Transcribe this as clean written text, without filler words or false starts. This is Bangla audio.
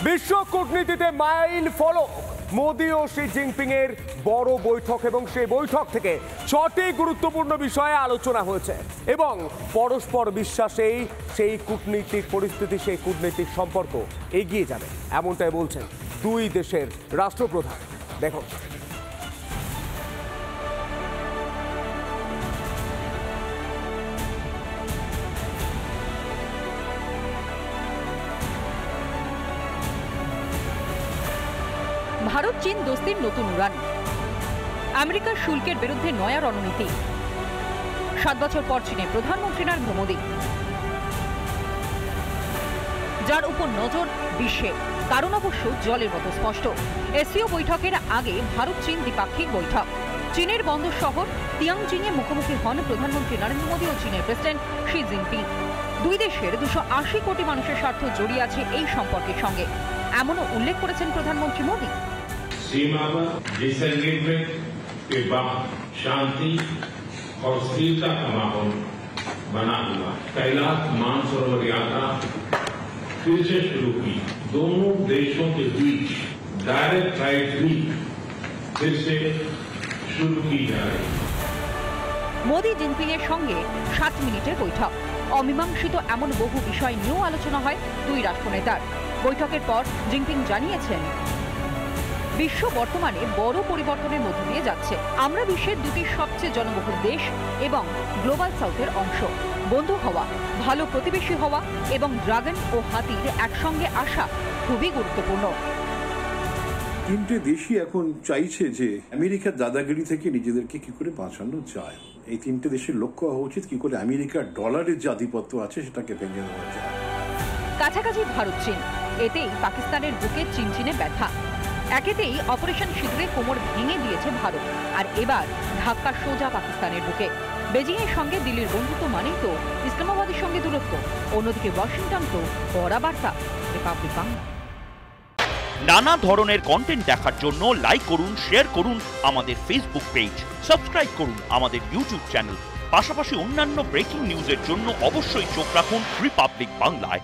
বিশ্ব কূটনীতিতে মাইল ফলক মোদি ও শি জিনপিং এর বড় বৈঠক এবং সেই বৈঠক থেকে 6টি গুরুত্বপূর্ণ বিষয়ে আলোচনা হয়েছে এবং পরস্পর বিশ্বাসেই সেই কূটনৈতিক পরিস্থিতি, সেই কূটনৈতিক সম্পর্ক এগিয়ে যাবে, এমনটাই বলছেন দুই দেশের রাষ্ট্রপ্রধান। দেখুন, ভারত চীন দোস্তির নতুন উড়ান, আমেরিকার শুল্কের বিরুদ্ধে নয়া রণনীতি, 7 বছর পর চীনে প্রধানমন্ত্রী নরেন্দ্র মোদী, যার উপর নজর বিশ্বে, কারণ অবশ্য জলের মতো স্পষ্ট। এসসিও বৈঠকের আগে ভারত চীন দ্বিপাক্ষিক বৈঠক। চীনের বন্দর শহর তিয়াংজিংয়ে মুখোমুখি হন প্রধানমন্ত্রী নরেন্দ্র মোদী ও চীনের প্রেসিডেন্ট শি জিনপিং। দুই দেশের 280 কোটি মানুষের স্বার্থ জড়িয়ে আছে এই সম্পর্কের সঙ্গে, এমনও উল্লেখ করেছেন প্রধানমন্ত্রী মোদী। सीमा पर डिसएंगेजमेंट के बाद शांति और स्थिरता का माहौल बना हुआ। कैलाश मानसरोवर यात्रा फिर से शुरू की। दोनों देशों के बीच डायरेक्ट फ्लाइट भी फिर से शुरू की जा रही है। মোদী জিনপিং এর সঙ্গে 7 মিনিটের বৈঠক। অমীমাংসিত এমন বহু বিষয় নিয়েও আলোচনা হয় দুই রাষ্ট্রনেতার। বৈঠকের পর জিনপিং জানিয়েছেন, বিশ্ব বর্তমানে বড় পরিবর্তনের মধ্য দিয়ে যাচ্ছে। আমরা বিশ্বের দুটি সবচেয়ে জনবহুল দেশ এবং গ্লোবাল সাউথের অংশ। বন্ধু হওয়া, ভালো প্রতিবেশী হওয়া এবং ড্রাগন ও হাতির একসঙ্গে আসা খুবই গুরুত্বপূর্ণ। তিনটে দেশই এখন চাইছে যে আমেরিকার দাদাগিরি থেকে নিজেদেরকে কি করে বাঁচানো যায়। এই তিনটে দেশের লক্ষ্য হওয়া উচিত কি করে আমেরিকার ডলারের যে আধিপত্য আছে সেটাকে ভেঙে দেওয়া যায়। কাছাকাছি ভারত চীন, এতেই পাকিস্তানের বুকে চিনচিনে ব্যথা। একেতেই অপারেশন সিঁদুরে কোমর ভেঙে দিয়েছে ভারত, আর এবার ধাক্কা সোজা পাকিস্তানের বুকে। বেজিং এর সঙ্গে দিল্লির বন্ধুত্ব মানেই তো ইসলামাবাদের সঙ্গে দূরত্ব। অন্যদিকে ওয়াশিংটন তো কড়া বার্তা। রিপাবলিক বাংলা। নানা ধরনের কন্টেন্ট দেখার জন্য লাইক করুন, শেয়ার করুন আমাদের ফেসবুক পেজ, সাবস্ক্রাইব করুন আমাদের ইউটিউব চ্যানেল। পাশাপাশি অন্যান্য ব্রেকিং নিউজের জন্য অবশ্যই চোখ রাখুন রিপাবলিক বাংলায়।